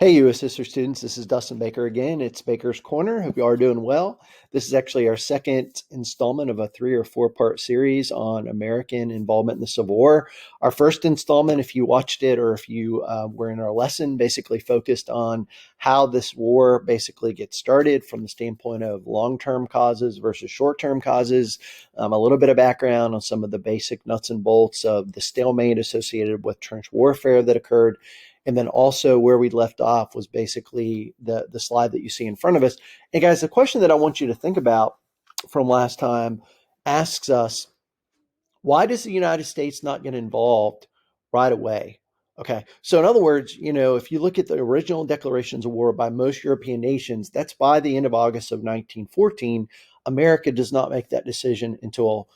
Hey, U.S. History students, this is Dustin Baker again. It's Baker's Corner. Hope you are doing well. This is actually our second installment of a 3 or 4 part series on American involvement in the Civil War. Our first installment, if you watched it or if you were in our lesson, basically focused on how this war basically gets started from the standpoint of long-term causes versus short-term causes, a little bit of background on some of the basic nuts and bolts of the stalemate associated with trench warfare that occurred. And then also where we left off was basically the slide that you see in front of us. And guys, the question that I want you to think about from last time asks us, why does the United States not get involved right away? Okay, so in other words, if you look at the original declarations of war by most European nations, that's by the end of August of 1914. America does not make that decision until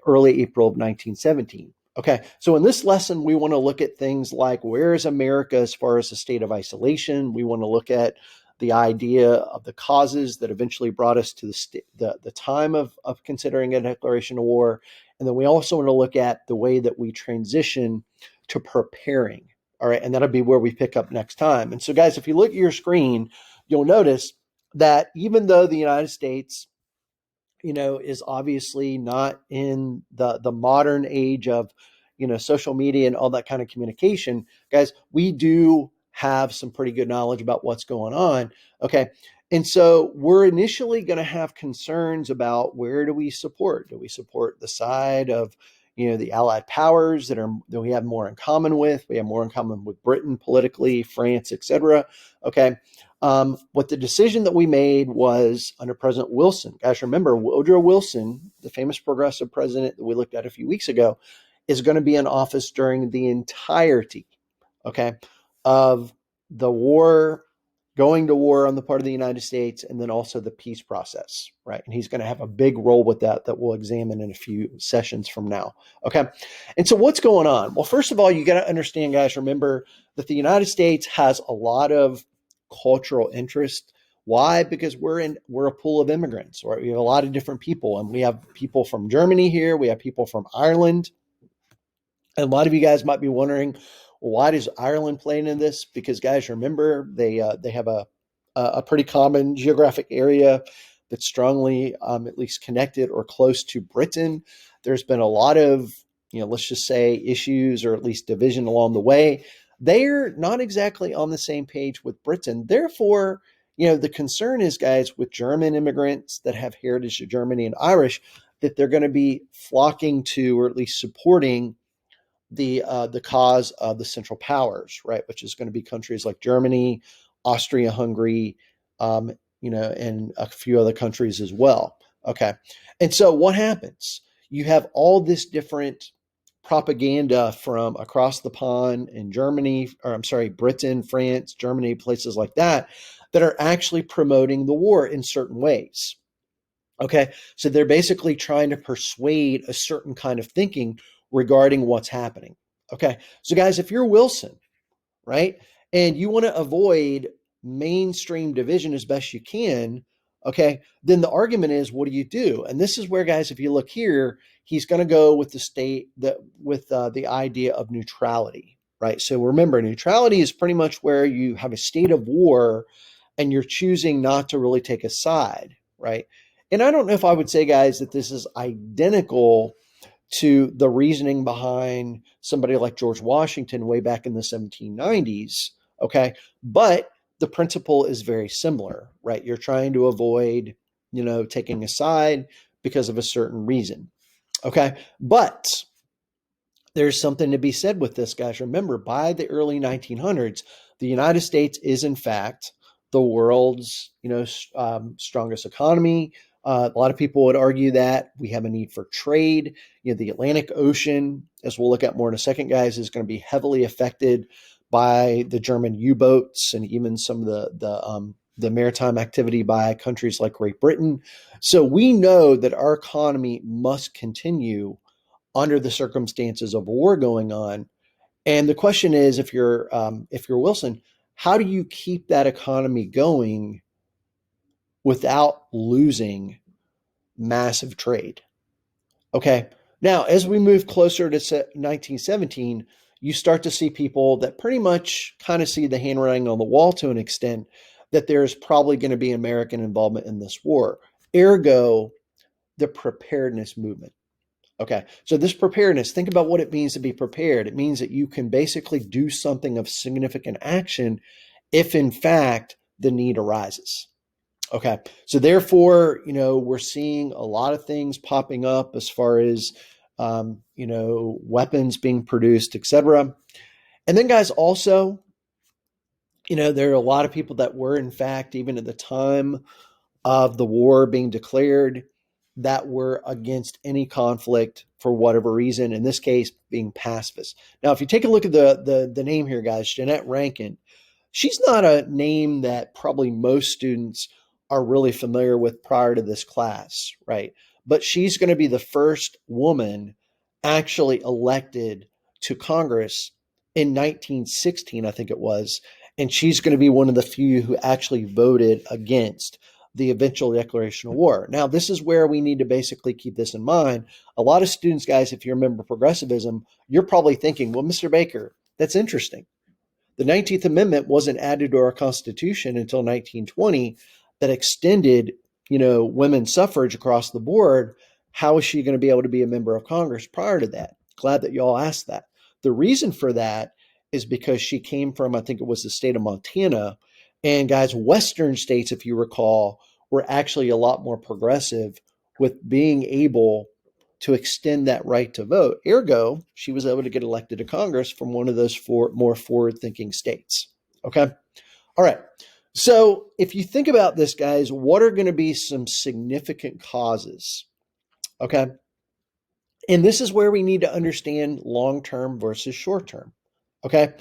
early April of 1917. Okay, so in this lesson, we want to look at things like where is America as far as the state of isolation? We want to look at the idea of the causes that eventually brought us to the time of considering a declaration of war. And then we also want to look at the way that we transition to preparing. All right, and that'll be where we pick up next time. And so, guys, if you look at your screen, you'll notice that even though the United States is obviously not in the modern age of, social media and all that kind of communication, guys, we do have some pretty good knowledge about what's going on. Okay. And so we're initially going to have concerns about where do we support? Do we support the side of, the Allied powers that we have more in common with? We have more in common with Britain politically, France, etc. Okay. What the decision that we made was under President Wilson. Guys, remember Woodrow Wilson, the famous progressive president that we looked at a few weeks ago, is going to be in office during the entirety, okay, of the war, going to war on the part of the United States, and then also the peace process, right? And he's going to have a big role with that we'll examine in a few sessions from now, okay? And so what's going on? Well, first of all, you got to understand, guys, remember that the United States has a lot of cultural interest. Why? Because we're a pool of immigrants, right? We have a lot of different people, and we have people from Germany here. We have people from Ireland. And a lot of you guys might be wondering, well, why does Ireland play into this? Because, guys, remember they have a pretty common geographic area that's strongly at least connected or close to Britain. There's been a lot of, let's just say issues or at least division along the way. They're not exactly on the same page with Britain. Therefore, the concern is, guys, with German immigrants that have heritage of Germany and Irish, that they're going to be flocking to or at least supporting the cause of the Central Powers, right? Which is going to be countries like Germany, Austria, Hungary, and a few other countries as well. Okay, and so what happens? You have all this different propaganda from across the pond in Germany, or I'm sorry, Britain, France, Germany, places like that are actually promoting the war in certain ways. Okay, so they're basically trying to persuade a certain kind of thinking regarding what's happening. Okay, so guys, if you're Wilson, right, and you want to avoid mainstream division as best you can, okay, then the argument is, what do you do? And this is where, guys, if you look here, he's going to go with the idea of neutrality, right? So remember, neutrality is pretty much where you have a state of war and you're choosing not to really take a side, right? And I don't know if I would say, guys, that this is identical to the reasoning behind somebody like George Washington way back in the 1790s, okay? But the principle is very similar, right? You're trying to avoid, taking a side because of a certain reason, okay? But there's something to be said with this, guys. Remember, by the early 1900s, the United States is, in fact, the world's, strongest economy. A lot of people would argue that we have a need for trade. The Atlantic Ocean, as we'll look at more in a second, guys, is going to be heavily affected by the German U-boats and even some of the maritime activity by countries like Great Britain. So we know that our economy must continue under the circumstances of war going on. And the question is, if you're Wilson, how do you keep that economy going without losing massive trade? Okay. Now, as we move closer to 1917, you start to see people that pretty much kind of see the handwriting on the wall to an extent that there's probably going to be American involvement in this war. Ergo, the preparedness movement. Okay, so this preparedness, think about what it means to be prepared. It means that you can basically do something of significant action if, in fact, the need arises. Okay, so therefore, we're seeing a lot of things popping up as far as, weapons being produced, etc. And then, guys, also, there are a lot of people that were, in fact, even at the time of the war being declared, that were against any conflict for whatever reason, in this case being pacifists. Now, if you take a look at the name here, guys, Jeanette Rankin, she's not a name that probably most students are really familiar with prior to this class, right? But she's going to be the first woman actually elected to Congress in 1916, I think it was. And she's going to be one of the few who actually voted against the eventual declaration of war. Now, this is where we need to basically keep this in mind. A lot of students, guys, if you remember progressivism, you're probably thinking, well, Mr. Baker, that's interesting. The 19th Amendment wasn't added to our Constitution until 1920 that extended, women's suffrage across the board. How is she going to be able to be a member of Congress prior to that? Glad that y'all asked that. The reason for that is because she came from, I think it was the state of Montana. And guys, Western states, if you recall, were actually a lot more progressive with being able to extend that right to vote. Ergo, she was able to get elected to Congress from one of those four more forward-thinking states. Okay? All right. So if you think about this, guys, what are going to be some significant causes? Okay? And this is where we need to understand long-term versus short-term. Okay?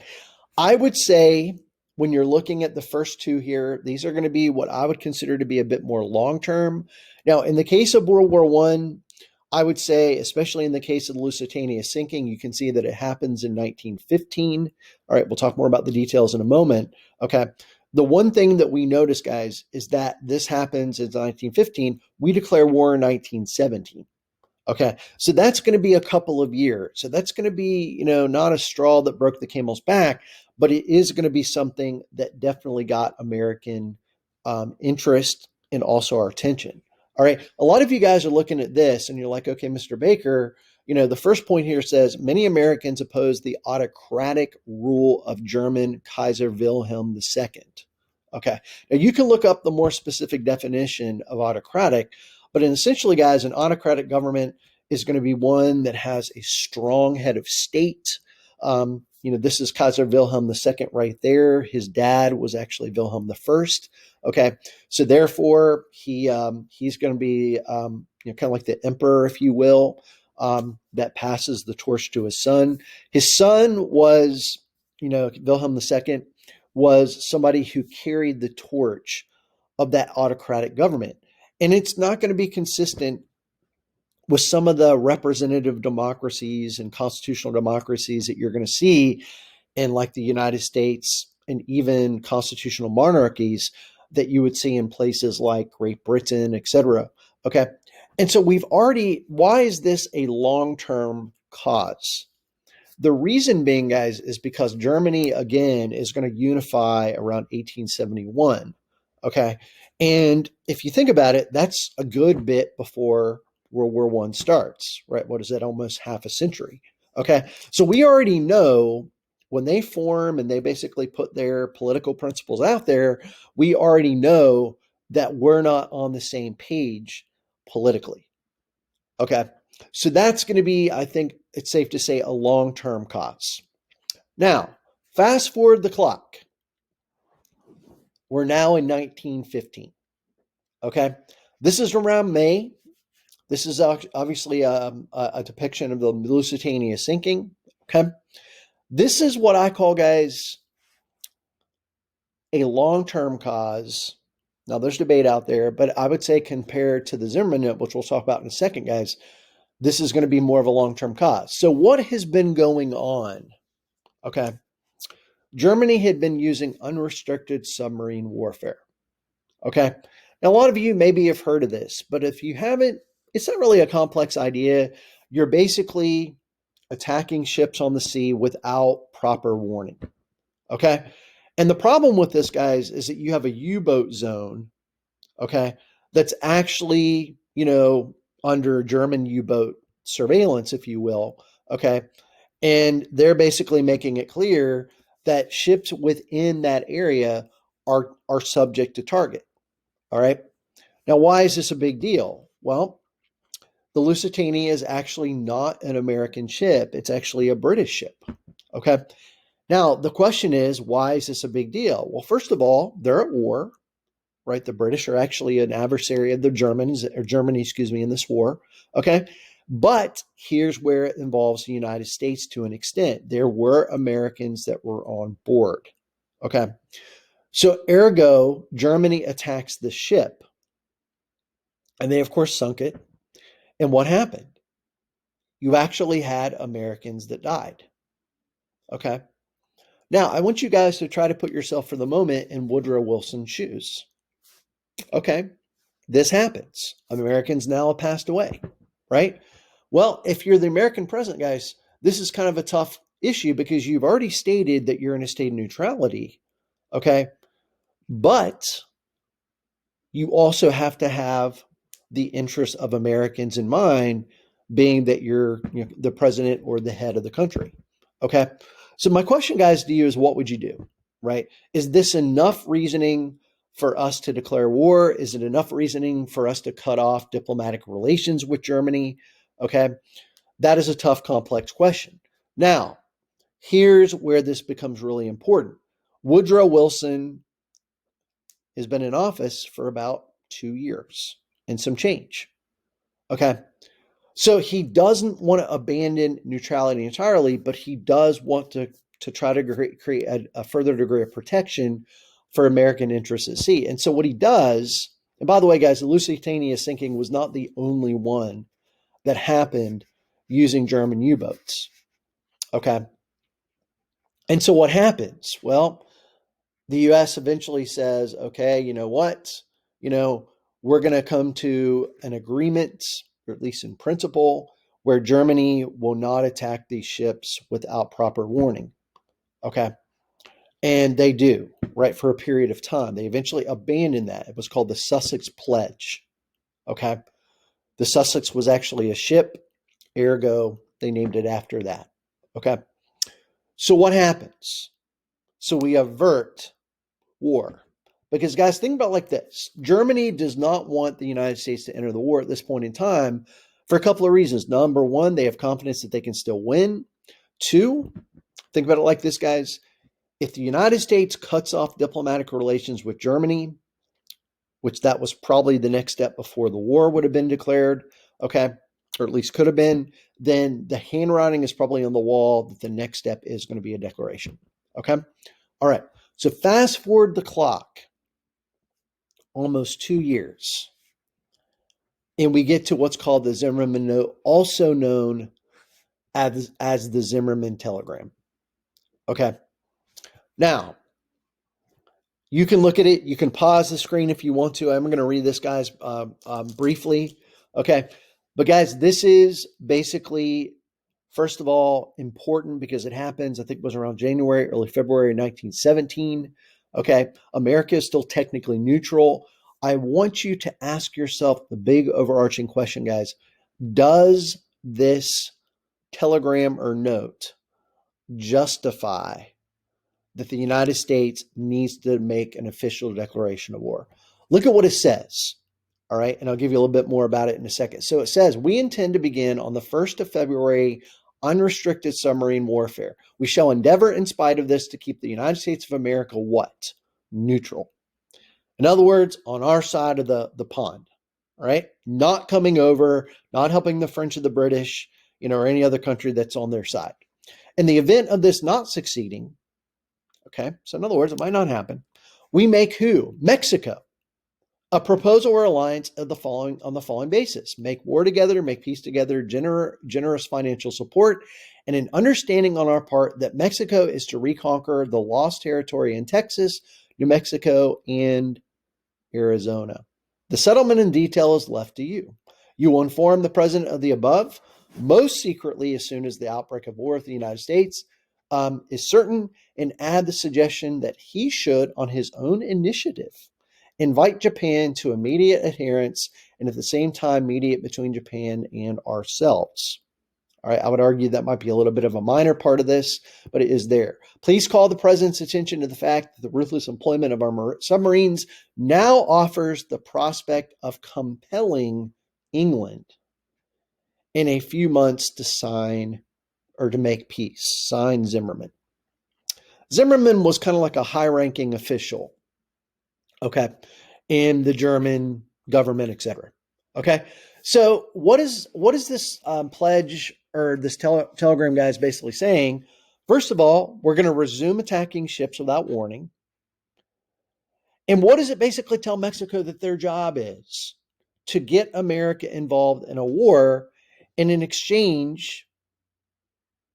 I would say when you're looking at the first two here, these are going to be what I would consider to be a bit more long-term. Now, in the case of World War I would say, especially in the case of the Lusitania sinking, you can see that it happens in 1915. All right, we'll talk more about the details in a moment. Okay. The one thing that we notice, guys, is that this happens in 1915. We declare war in 1917. Okay. So that's going to be a couple of years. So that's going to be, not a straw that broke the camel's back, but it is going to be something that definitely got American interest and also our attention. All right. A lot of you guys are looking at this and you're like, okay, Mr. Baker, the first point here says many Americans oppose the autocratic rule of German Kaiser Wilhelm II. Okay. Now you can look up the more specific definition of autocratic, but essentially, guys, an autocratic government is going to be one that has a strong head of state. This is Kaiser Wilhelm II right there. His dad was actually Wilhelm I. Okay, so therefore he's going to be kind of like the emperor, if you will, that passes the torch to his son. His son was, Wilhelm II was somebody who carried the torch of that autocratic government. And it's not going to be consistent with some of the representative democracies and constitutional democracies that you're going to see in like the United States and even constitutional monarchies that you would see in places like Great Britain, etc. Okay. And so why is this a long-term cause? The reason being, guys, is because Germany, again, is going to unify around 1871. Okay. And if you think about it, that's a good bit before World War I starts, right? What is that? Almost half a century. Okay. So we already know when they form and they basically put their political principles out there, we already know that we're not on the same page politically. Okay. So that's going to be, I think it's safe to say, a long-term cause. Now, fast forward the clock. We're now in 1915. Okay. This is around May. This is obviously a depiction of the Lusitania sinking. Okay. This is what I call, guys, a long-term cause. Now, there's debate out there, but I would say compared to the Zimmerman Note, which we'll talk about in a second, guys, this is going to be more of a long-term cause. So what has been going on? Okay. Germany had been using unrestricted submarine warfare. Okay. Now, a lot of you maybe have heard of this, but if you haven't, it's not really a complex idea. You're basically attacking ships on the sea without proper warning. Okay. And the problem with this, guys, is that you have a U-boat zone, okay, that's actually, under German U-boat surveillance, if you will, okay. And they're basically making it clear that ships within that area are subject to target. All right. Now, why is this a big deal? Well, the Lusitania is actually not an American ship. It's actually a British ship. Okay. Now, the question is, why is this a big deal? Well, first of all, they're at war, right? The British are actually an adversary of the Germans, or Germany, in this war. Okay. But here's where it involves the United States to an extent. There were Americans that were on board. Okay. So, ergo, Germany attacks the ship. And they, of course, sunk it. And what happened? You actually had Americans that died. Okay. Now, I want you guys to try to put yourself for the moment in Woodrow Wilson's shoes. Okay. This happens. Americans now have passed away, right? Well, if you're the American president, guys, this is kind of a tough issue because you've already stated that you're in a state of neutrality. Okay. But you also have to have the interests of Americans in mind, being that you're the president or the head of the country. Okay. So my question, guys, to you is, what would you do, right? Is this enough reasoning for us to declare war? Is it enough reasoning for us to cut off diplomatic relations with Germany? Okay. That is a tough, complex question. Now, here's where this becomes really important. Woodrow Wilson has been in office for about 2 years and some change. Okay. So he doesn't want to abandon neutrality entirely, but he does want to try to create a further degree of protection for American interests at sea. And so what he does, and by the way, guys, the Lusitania sinking was not the only one that happened using German U-boats. Okay. And so what happens? Well, the U.S. eventually says, okay, you know what? We're going to come to an agreement, or at least in principle, where Germany will not attack these ships without proper warning. Okay. And they do, right, for a period of time. They eventually abandon that. It was called the Sussex Pledge. Okay. The Sussex was actually a ship, ergo, they named it after that. Okay. So what happens? So we avert war. Because, guys, think about it like this. Germany does not want the United States to enter the war at this point in time for a couple of reasons. Number one, they have confidence that they can still win. Two, think about it like this, guys. If the United States cuts off diplomatic relations with Germany, which that was probably the next step before the war would have been declared, okay, or at least could have been, then the handwriting is probably on the wall that the next step is going to be a declaration. Okay. All right. So fast forward the clock almost 2 years, and we get to what's called the Zimmerman Note, also known as the Zimmerman Telegram. Okay. Now, you can look at it. You can pause the screen if you want to. I'm going to read this, guys, briefly. Okay. But, guys, this is basically, first of all, important because it happens, I think it was around January, early February 1917. Okay. America is still technically neutral. I want you to ask yourself the big overarching question, guys. Does this telegram or note justify that the United States needs to make an official declaration of war? Look at what it says. All right. And I'll give you a little bit more about it in a second. So it says, we intend to begin on the 1st of February unrestricted submarine warfare. We shall endeavor in spite of this to keep the United States of America what? Neutral. In other words, on our side of the pond, all right? Not coming over, not helping the French or the British, or any other country that's on their side. In the event of this not succeeding, okay, so in other words, it might not happen, we make who? Mexico. A proposal or alliance on the following basis: make war together, make peace together, generous financial support, and an understanding on our part that Mexico is to reconquer the lost territory in Texas, New Mexico, and Arizona. The settlement in detail is left to you. You will inform the president of the above. most secretly as soon as the outbreak of war with the United States is certain, and add the suggestion that he should, on his own initiative, invite Japan to immediate adherence and at the same time mediate between Japan and ourselves. All right, I would argue that might be a little bit of a minor part of this, but it is there. Please call the president's attention to the fact that the ruthless employment of our submarines now offers the prospect of compelling England in a few months to sign or to make peace. Sign Zimmerman. Zimmerman was kind of like a high-ranking official, okay, in the German government, etc. Okay, so what is this pledge or this telegram guy is basically saying? First of all, we're going to resume attacking ships without warning. And what does it basically tell Mexico that their job is? To get America involved in a war, and in exchange,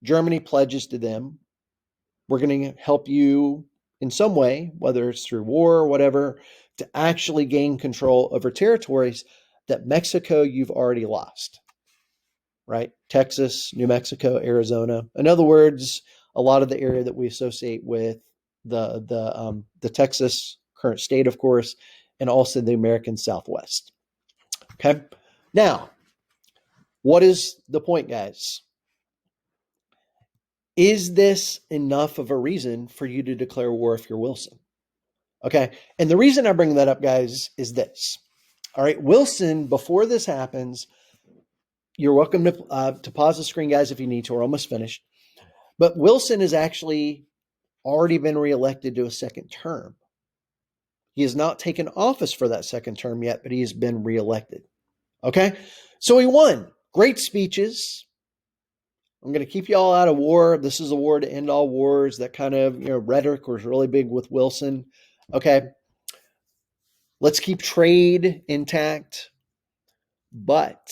Germany pledges to them, we're going to help you in some way, whether it's through war or whatever, to actually gain control over territories that Mexico you've already lost, right? Texas, New Mexico, Arizona. In other words, a lot of the area that we associate with the Texas current state, of course, and also the American Southwest. Okay. Now, what is the point, guys? Is this enough of a reason for you to declare war if you're Wilson? Okay. And the reason I bring that up, guys, is this. All right. Wilson, before this happens, you're welcome to pause the screen, guys, if you need to. We're almost finished. But Wilson has actually already been reelected to a second term. He has not taken office for that second term yet, but he has been reelected. Okay. So he won. Great speeches. I'm going to keep you all out of war. This is a war to end all wars. That kind of rhetoric was really big with Wilson. Okay. Let's keep trade intact. But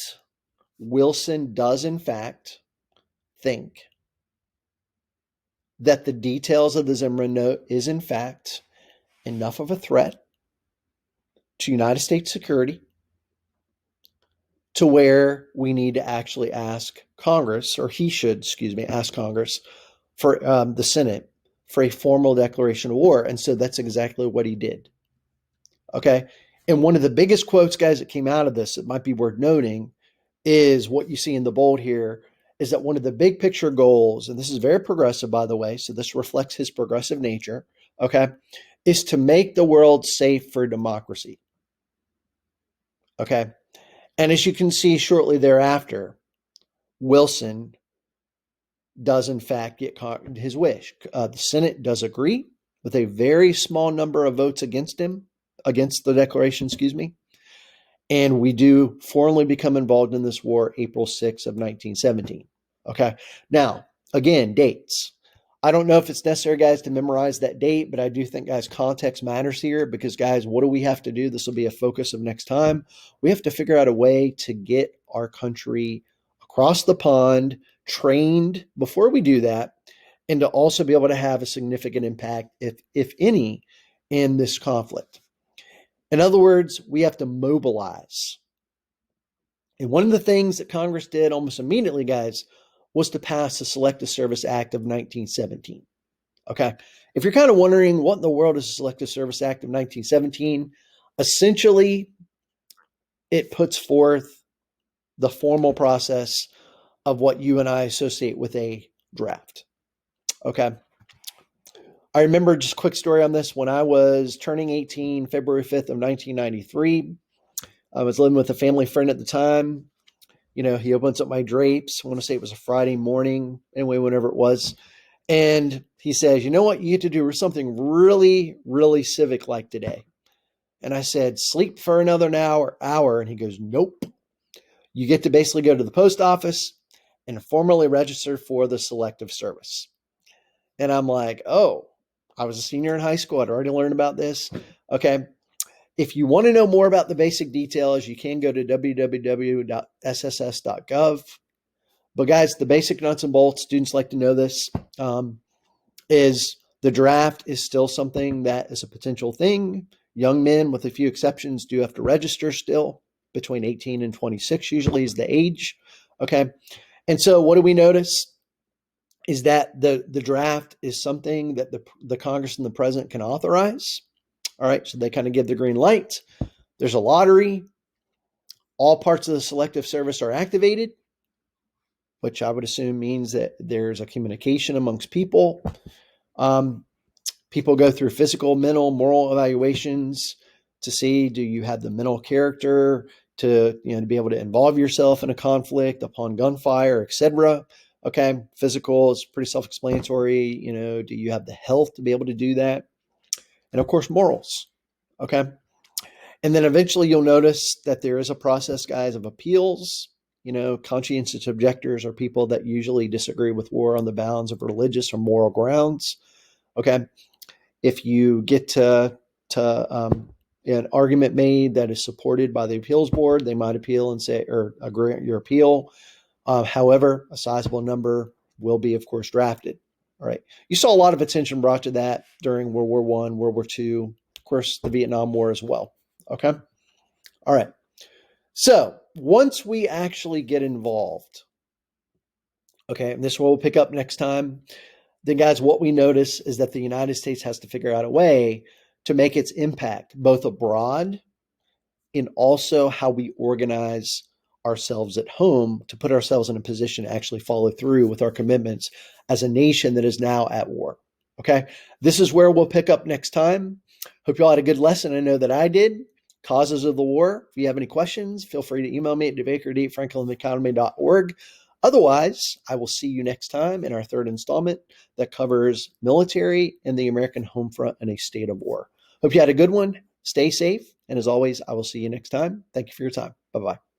Wilson does, in fact, think that the details of the Zimmerman Note is, in fact, enough of a threat to United States security to where we need to actually ask Congress, or he should, ask Congress for the Senate for a formal declaration of war. And so that's exactly what he did. Okay. And one of the biggest quotes, guys, that came out of this, it might be worth noting, is what you see in the bold here, is that one of the big picture goals, and this is very progressive, by the way, so this reflects his progressive nature, okay, is to make the world safe for democracy. Okay. And as you can see shortly thereafter, Wilson does in fact get his wish. The Senate does agree with a very small number of votes against the declaration, and we do formally become involved in this war April 6th of 1917. Okay. Now, again, dates. I don't know if it's necessary, guys, to memorize that date, but I do think, guys, context matters here because, guys, what do we have to do? This will be a focus of next time. We have to figure out a way to get our country across the pond, trained before we do that, and to also be able to have a significant impact, if any, in this conflict. In other words, we have to mobilize. And one of the things that Congress did almost immediately, guys, was to pass the Selective Service Act of 1917. Okay. If you're kind of wondering what in the world is the Selective Service Act of 1917, essentially it puts forth the formal process of what you and I associate with a draft. Okay. I remember, just a quick story on this. When I was turning 18, February 5th of 1993, I was living with a family friend at the time. He opens up my drapes. I want to say it was a Friday morning, anyway, whenever it was. And he says, you know what? You get to do something really, really civic like today. And I said, sleep for another hour. And he goes, nope. You get to basically go to the post office and formally register for the Selective Service. And I'm like, oh, I was a senior in high school. I'd already learned about this. Okay. If you want to know more about the basic details, you can go to www.sss.gov. But guys, the basic nuts and bolts, students like to know this, is the draft is still something that is a potential thing. Young men, with a few exceptions, do have to register still. Between 18 and 26 usually is the age. Okay. And so what do we notice is that the draft is something that the Congress and the president can authorize. All right, so they kind of give the green light. There's a lottery. All parts of the Selective Service are activated, which I would assume means that there's a communication amongst people. People go through physical, mental, moral evaluations to see, do you have the mental character to be able to involve yourself in a conflict upon gunfire, etc. Okay, physical is pretty self-explanatory. Do you have the health to be able to do that? And of course, morals. Okay. And then eventually you'll notice that there is a process, guys, of appeals. Conscientious objectors are people that usually disagree with war on the bounds of religious or moral grounds. Okay. If you get to an argument made that is supported by the appeals board, they might appeal and say, or grant your appeal. However, a sizable number will be, of course, drafted. All right. You saw a lot of attention brought to that during World War I, World War II, of course, the Vietnam War as well. Okay. All right. So once we actually get involved, okay, and this is what we'll pick up next time, then guys, what we notice is that the United States has to figure out a way to make its impact both abroad and also how we organize ourselves at home to put ourselves in a position to actually follow through with our commitments as a nation that is now at war. Okay. This is where we'll pick up next time. Hope you all had a good lesson. I know that I did. Causes of the war. If you have any questions, feel free to email me at debaker@franklineconomy.org. Otherwise, I will see you next time in our third installment that covers military and the American home front in a state of war. Hope you had a good one. Stay safe. And as always, I will see you next time. Thank you for your time. Bye-bye.